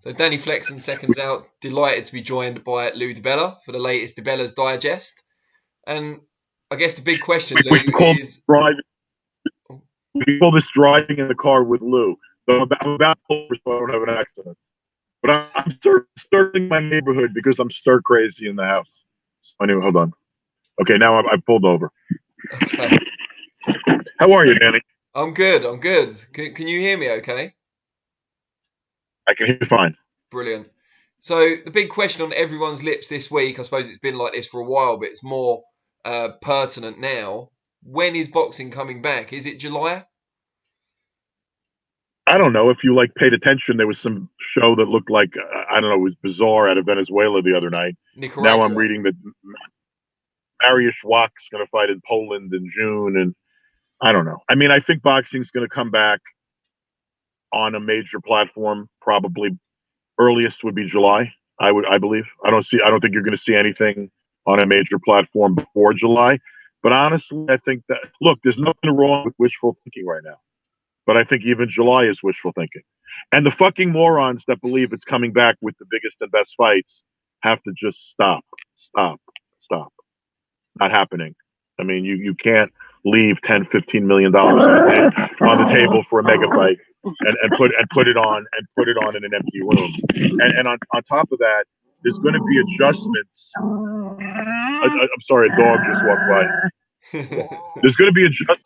So Danny Flex and Seconds Out, delighted to be joined by Lou DiBella for the latest DiBELLA'S Digest. And I guess the big question, Lou, is... We can call this driving in the car with Lou. So I'm about to pull over so I don't have an accident. But I'm searching my neighborhood because I'm stir crazy in the house. Anyway, hold on. Okay, now I've pulled over. Okay. How are you, Danny? I'm good. Can you hear me okay? I can hear you fine. Brilliant. So the big question on everyone's lips this week, I suppose it's been like this for a while, but it's more pertinent now. When is boxing coming back? Is it July? I don't know. If you paid attention, there was some show that looked like, I don't know, it was bizarre out of Venezuela the other night. Nicaragua. Now I'm reading that Mariusz Wach's going to fight in Poland in June, and I don't know. I mean, I think boxing's going to come back on a major platform. Probably earliest would be July. I believe. I don't think you're going to see anything on a major platform before July. But honestly, I think that, look, there's nothing wrong with wishful thinking right now. But I think even July is wishful thinking. And the fucking morons that believe it's coming back with the biggest and best fights have to just stop. Not happening. I mean, you can't leave $10, $15 million on the table for a mega fight and put it on in an empty room. And on top of that, there's going to be adjustments. I'm sorry, a dog just walked by. There's going to be adjustments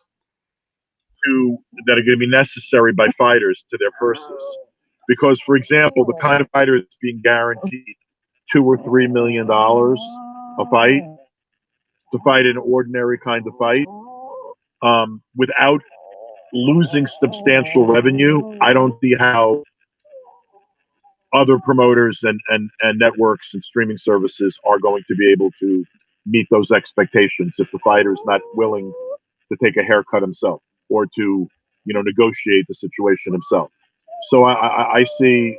that are going to be necessary by fighters to their purses. Because, for example, the kind of fighter that's being guaranteed $2 or $3 million a fight, to fight an ordinary kind of fight, without losing substantial revenue, I don't see how other promoters and networks and streaming services are going to be able to meet those expectations if the fighter's not willing to take a haircut himself or to, negotiate the situation himself. So I see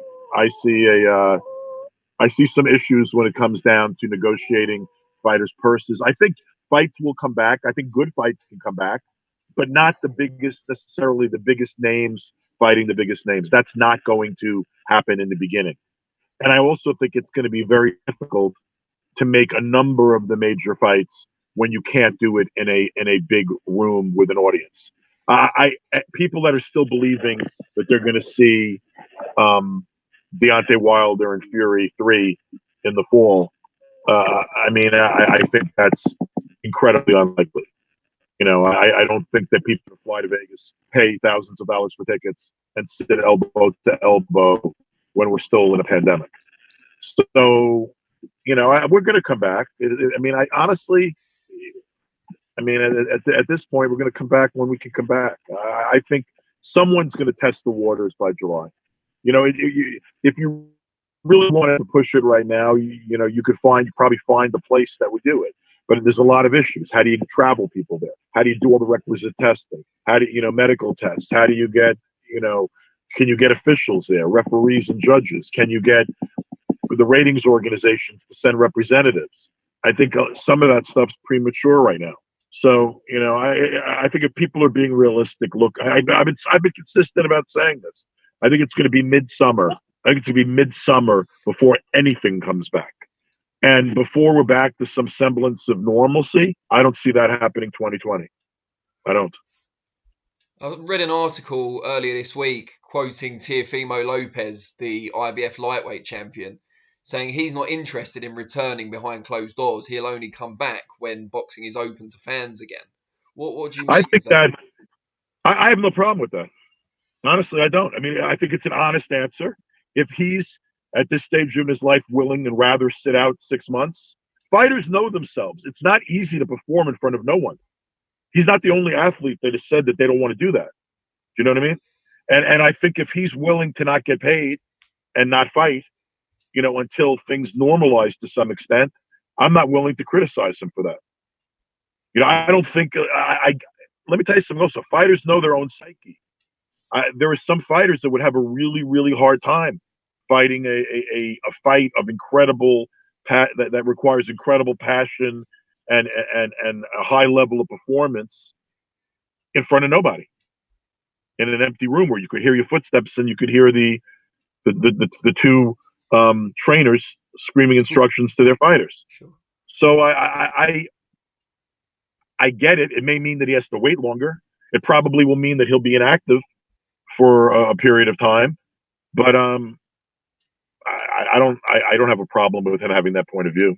some issues when it comes down to negotiating fighters' purses. I think fights will come back. I think good fights can come back, but not necessarily the biggest names fighting the biggest names. That's not going to happen in the beginning. And I also think it's going to be very difficult to make a number of the major fights when you can't do it in a big room with an audience. People that are still believing that they're going to see Deontay Wilder and Fury 3 in the fall, I think that's incredibly unlikely. I don't think that people fly to Vegas, pay thousands of dollars for tickets, and sit elbow to elbow when we're still in a pandemic. So, we're going to come back. At this point, we're going to come back when we can come back. I think someone's going to test the waters by July. If you really wanted to push it right now, you could probably find the place that would do it. But there's a lot of issues. How do you travel people there? How do you do all the requisite testing? How do you, medical tests? How do you get, can you get officials there, referees and judges? Can you get the ratings organizations to send representatives? I think some of that stuff's premature right now. So, I think if people are being realistic, look, I've been consistent about saying this. I think it's going to be midsummer. I think it's going to be midsummer before anything comes back. And before we're back to some semblance of normalcy, I don't see that happening 2020. I don't. I read an article earlier this week quoting Teofimo Lopez, the IBF lightweight champion, saying he's not interested in returning behind closed doors. He'll only come back when boxing is open to fans again. What do you make of that? I have no problem with that. Honestly, I don't. I think it's an honest answer. If he's at this stage in his life willing and rather sit out 6 months, fighters know themselves. It's not easy to perform in front of no one. He's not the only athlete that has said that they don't want to do that. Do you know what I mean? And I think if he's willing to not get paid and not fight, until things normalize to some extent, I'm not willing to criticize him for that. I don't think let me tell you something else. Fighters know their own psyche. There are some fighters that would have a really, really hard time fighting a fight of incredible that requires incredible passion and a high level of performance in front of nobody. in an empty room where you could hear your footsteps and you could hear the two trainers screaming instructions to their fighters. Sure. So I get it. It may mean that he has to wait longer. It probably will mean that he'll be inactive for a period of time. But I don't have a problem with him having that point of view.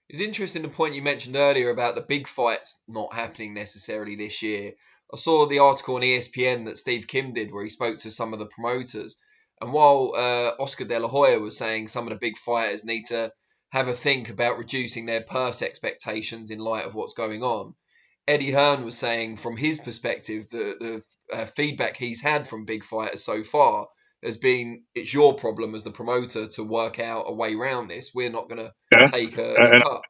It's interesting the point you mentioned earlier about the big fights not happening necessarily this year. I saw the article on ESPN that Steve Kim did where he spoke to some of the promoters. And while Oscar De La Hoya was saying some of the big fighters need to have a think about reducing their purse expectations in light of what's going on, Eddie Hearn was saying from his perspective the feedback he's had from big fighters so far has been, it's your problem as the promoter to work out a way around this. We're not going to take a cut.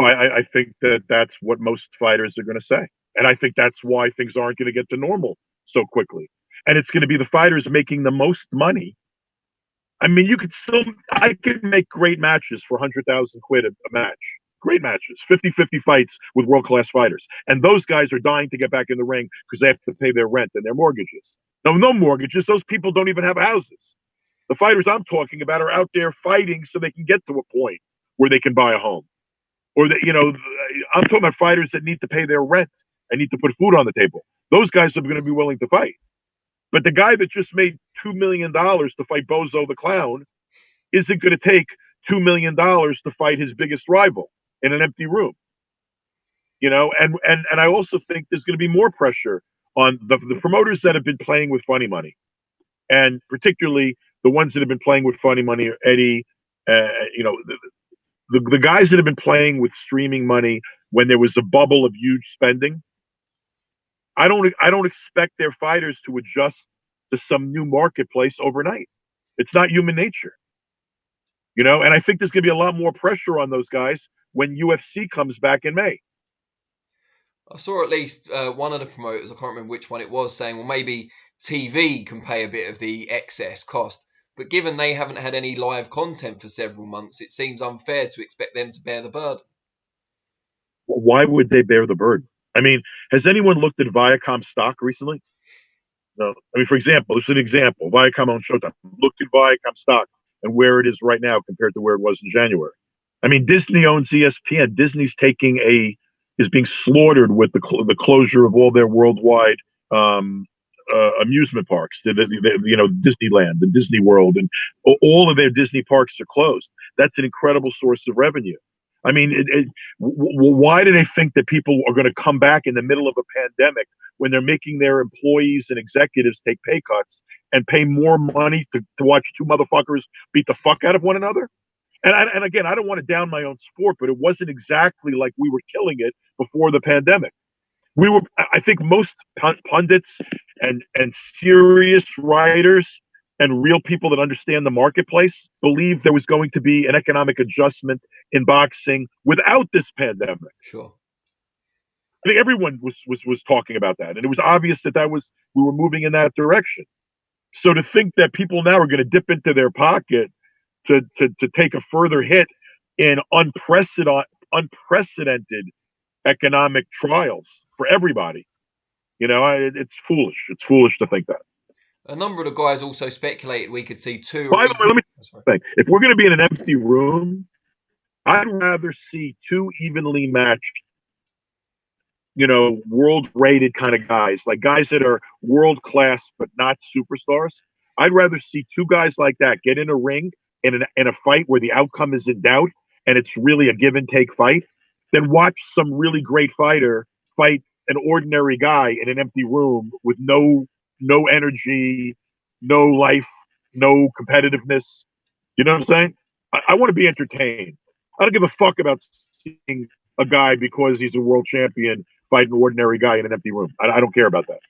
I think that's what most fighters are going to say. And I think that's why things aren't going to get to normal so quickly. And it's going to be the fighters making the most money. I mean, I could make great matches for 100,000 quid a match. Great matches, 50-50 fights with world-class fighters. And those guys are dying to get back in the ring because they have to pay their rent and their mortgages. No mortgages. Those people don't even have houses. The fighters I'm talking about are out there fighting so they can get to a point where they can buy a home. Or that, I'm talking about fighters that need to pay their rent and need to put food on the table. Those guys are going to be willing to fight. But the guy that just made $2 million to fight Bozo the Clown isn't going to take $2 million to fight his biggest rival in an empty room. And I also think there's going to be more pressure on the promoters that have been playing with funny money. And particularly the ones that have been playing with funny money are Eddie, the guys that have been playing with streaming money when there was a bubble of huge spending. I don't expect their fighters to adjust to some new marketplace overnight. It's not human nature. And I think there's going to be a lot more pressure on those guys when UFC comes back in May. I saw at least one of the promoters, I can't remember which one it was, saying, well, maybe TV can pay a bit of the excess cost. But given they haven't had any live content for several months, it seems unfair to expect them to bear the burden. Why would they bear the burden? I mean, has anyone looked at Viacom stock recently? No. I mean, for example, this is an example. Viacom on Showtime. Look at Viacom stock and where it is right now compared to where it was in January. I mean, Disney owns ESPN. Disney's is being slaughtered with the closure of all their worldwide amusement parks. Disneyland and Disney World, and all of their Disney parks are closed. That's an incredible source of revenue. I mean, why do they think that people are going to come back in the middle of a pandemic when they're making their employees and executives take pay cuts and pay more money to watch two motherfuckers beat the fuck out of one another? And again, I don't want to down my own sport, but it wasn't exactly like we were killing it before the pandemic. I think most pundits and serious writers and real people that understand the marketplace believe there was going to be an economic adjustment in boxing without this pandemic. Sure. I think everyone was talking about that, and it was obvious that we were moving in that direction. So to think that people now are going to dip into their pocket to take a further hit in unprecedented economic trials for everybody, it's foolish. It's foolish to think that. A number of the guys also speculated we could see two. By the way, let me think. If we're going to be in an empty room, I'd rather see two evenly matched, world-rated kind of guys, like guys that are world-class but not superstars. I'd rather see two guys like that get in a ring in a fight where the outcome is in doubt and it's really a give-and-take fight than watch some really great fighter fight an ordinary guy in an empty room with no energy, no life, no competitiveness. You know what I'm saying? I want to be entertained. I don't give a fuck about seeing a guy because he's a world champion fight an ordinary guy in an empty room. I don't care about that.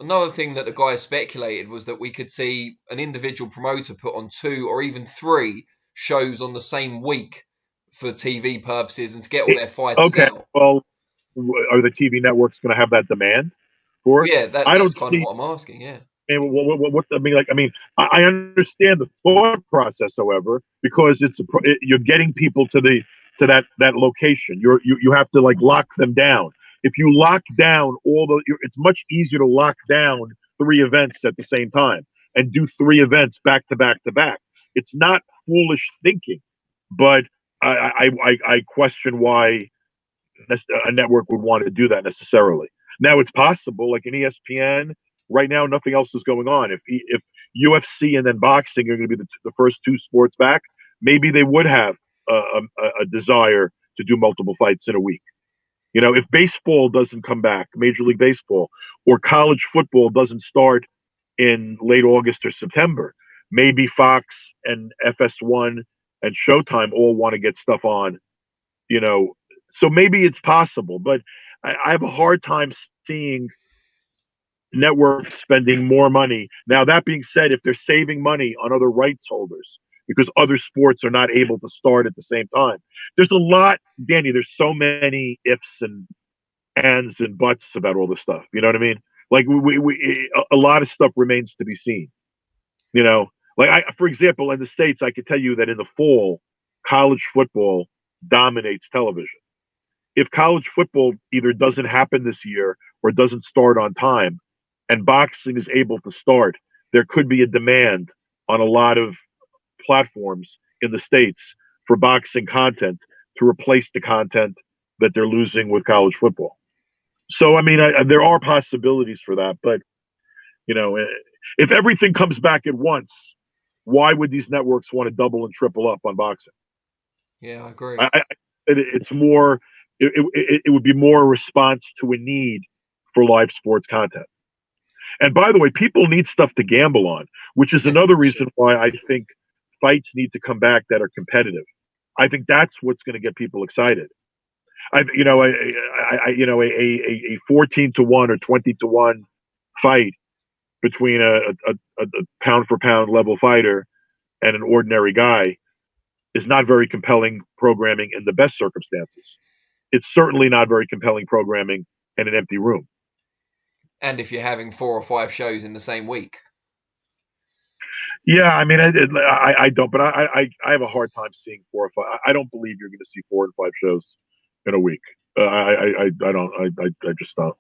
Another thing that the guys speculated was that we could see an individual promoter put on 2 or even 3 shows on the same week for TV purposes and to get all their fighters out. Well, are the TV networks going to have that demand for it? Yeah, that's kind of what I'm asking. Yeah. I understand the thought process, however, because you're getting people to that location. You have to lock them down. If you lock down it's much easier to lock down 3 events at the same time and do 3 events back to back to back. It's not foolish thinking, but I question why a network would want to do that necessarily. Now it's possible, like in ESPN, right now nothing else is going on. If UFC and then boxing are going to be the first 2 sports back, maybe they would have a desire to do multiple fights in a week. You know, if baseball doesn't come back, Major League Baseball, or college football doesn't start in late August or September, maybe Fox and FS1 and Showtime all want to get stuff on, you know. So maybe it's possible, but I have a hard time seeing networks spending more money. Now, that being said, if they're saving money on other rights holders because other sports are not able to start at the same time, there's a lot, Danny, there's so many ifs and ands and buts about all this stuff. You know what I mean? Like a lot of stuff remains to be seen. You know, like for example, in the States, I could tell you that in the fall, college football dominates television. If college football either doesn't happen this year or doesn't start on time, and boxing is able to start, there could be a demand on a lot of platforms in the States for boxing content to replace the content that they're losing with college football. So, I mean, there are possibilities for that. But, you know, if everything comes back at once, why would these networks want to double and triple up on boxing? Yeah, I agree. It's more, it would be more a response to a need for live sports content. And by the way, people need stuff to gamble on, which is another reason why I think fights need to come back that are competitive. I think that's what's going to get people excited. A 14-1 or 20-1 fight between a pound for pound level fighter and an ordinary guy is not very compelling programming in the best circumstances. It's certainly not very compelling programming in an empty room. And if you're having 4 or 5 shows in the same week. Yeah, I mean, I don't, but I have a hard time seeing 4 or 5. I don't believe you're going to see 4 and 5 shows in a week. I just don't.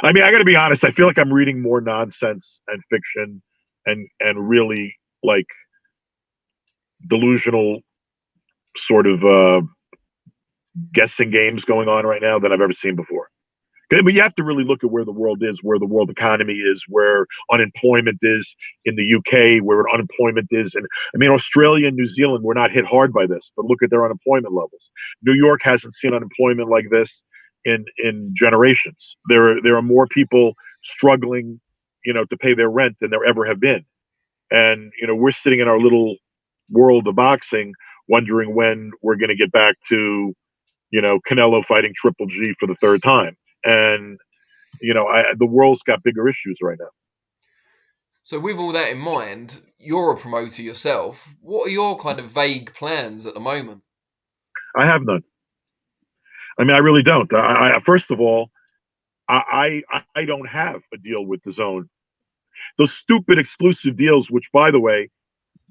I mean, I got to be honest. I feel like I'm reading more nonsense and fiction and really like delusional sort of guessing games going on right now than I've ever seen before. But you have to really look at where the world is, where the world economy is, where unemployment is in the UK, where unemployment is. And I mean, Australia and New Zealand were not hit hard by this, but look at their unemployment levels. New York hasn't seen unemployment like this in generations. There are more people struggling, you know, to pay their rent than there ever have been. And, you know, we're sitting in our little world of boxing wondering when we're going to get back to, you know, Canelo fighting Triple G for the 3rd time. And, you know, the world's got bigger issues right now. So with all that in mind, you're a promoter yourself. What are your kind of vague plans at the moment? I have none. I mean, I really don't. First of all, I don't have a deal with DAZN. Those stupid exclusive deals, which, by the way,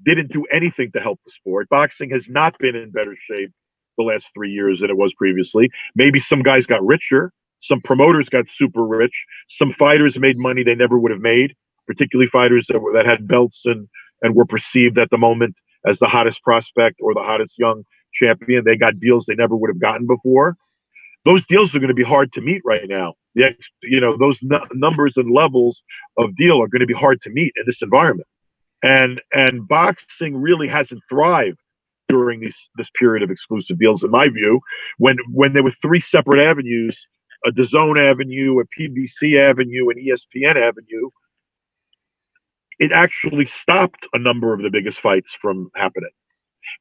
didn't do anything to help the sport. Boxing has not been in better shape the last 3 years than it was previously. Maybe some guys got richer. Some promoters got super rich. Some fighters made money they never would have made, particularly fighters that had belts and were perceived at the moment as the hottest prospect or the hottest young champion. They got deals they never would have gotten before. Those deals are going to be hard to meet right now. Those numbers and levels of deal are going to be hard to meet in this environment. And boxing really hasn't thrived during this period of exclusive deals, in my view, when there were 3 separate avenues, a DAZN avenue, a PBC avenue, an ESPN avenue. It actually stopped a number of the biggest fights from happening.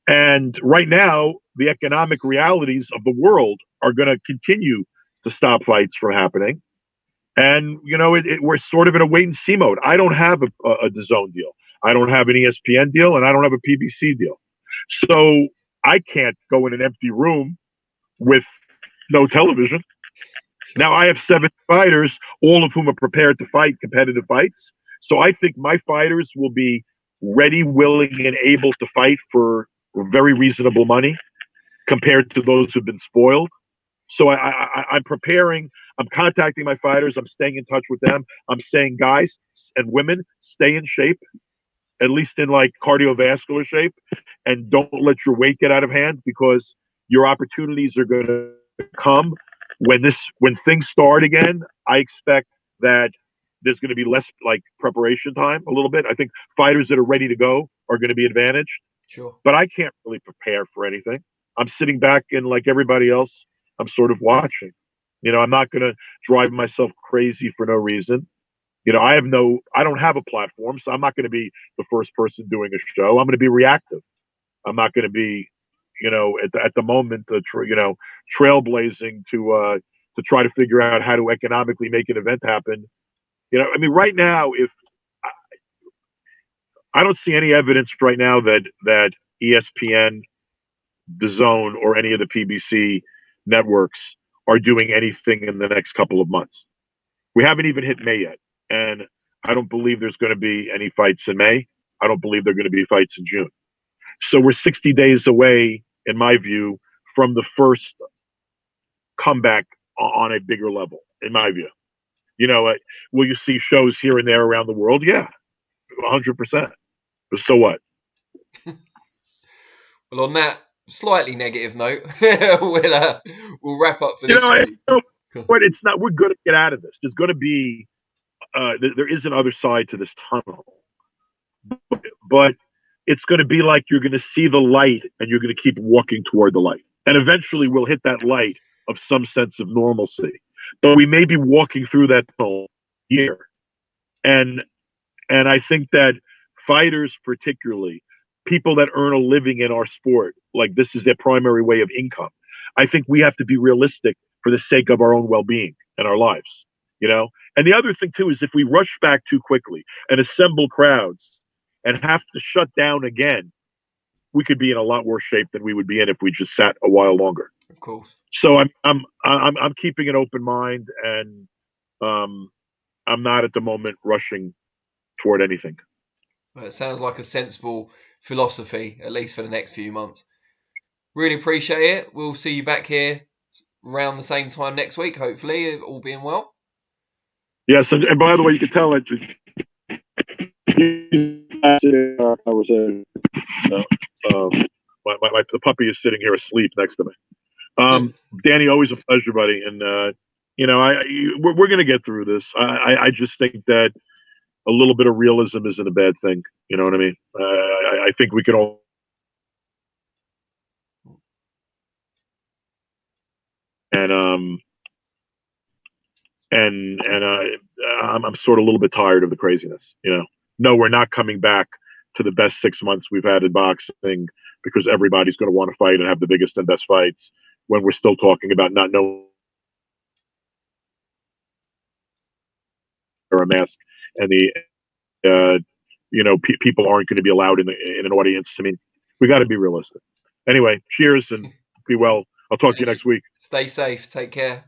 And right now, the economic realities of the world are going to continue to stop fights from happening. And, you know, we're sort of in a wait and see mode. I don't have a DAZN deal. I don't have an ESPN deal, and I don't have a PBC deal. So I can't go in an empty room with no television. Now I have 7 fighters, all of whom are prepared to fight competitive fights. So I think my fighters will be ready, willing, and able to fight for very reasonable money compared to those who've been spoiled. So I'm preparing. I'm contacting my fighters. I'm staying in touch with them. I'm saying, guys and women, stay in shape, at least in like cardiovascular shape, and don't let your weight get out of hand, because your opportunities are going to come when things start again. I expect that there's going to be less like preparation time, a little bit. I think fighters that are ready to go are going to be advantaged. Sure. But I can't really prepare for anything. I'm sitting back and, like everybody else, I'm sort of watching. I'm not going to drive myself crazy for no reason. I don't have a platform, so I'm not going to be the first person doing a show. I'm going to be reactive. I'm not going to be, at the moment, trailblazing to try to figure out how to economically make an event happen. Right now, if I don't see any evidence right now that ESPN, DAZN, or any of the PBC networks are doing anything in the next couple of months. We haven't even hit May yet, and I don't believe there's going to be any fights in May. I don't believe there are going to be fights in June. So we're 60 days away, in my view, from the first comeback on a bigger level, in my view. Will you see shows here and there around the world? Yeah, 100%. But so what? Well, on that slightly negative note, we'll wrap up for this week. But it's not. We're going to get out of this. There's going to be. There is another side to this tunnel, but it's going to be like you're going to see the light and you're going to keep walking toward the light, and eventually we'll hit that light of some sense of normalcy. But we may be walking through that tunnel here, and I think that fighters, particularly people that earn a living in our sport, like this is their primary way of income. I think we have to be realistic for the sake of our own well-being and our lives, And the other thing too is if we rush back too quickly and assemble crowds and have to shut down again, we could be in a lot worse shape than we would be in if we just sat a while longer. Of course. So I'm keeping an open mind, and I'm not at the moment rushing toward anything. Well, it sounds like a sensible philosophy, at least for the next few months. Really appreciate it. We'll see you back here around the same time next week, hopefully, all being well. Yes, and by the way, you can tell it. The puppy is sitting here asleep next to me. Danny, always a pleasure, buddy. And we're going to get through this. I just think that a little bit of realism isn't a bad thing. You know what I mean? I think we can all. I'm sort of a little bit tired of the craziness. No, we're not coming back to the best 6 months we've had in boxing because everybody's going to want to fight and have the biggest and best fights when we're still talking about not knowing a mask and people aren't going to be allowed in an audience. I mean, we got to be realistic. Anyway, cheers and be well. I'll talk to you next week. Stay safe. Take care.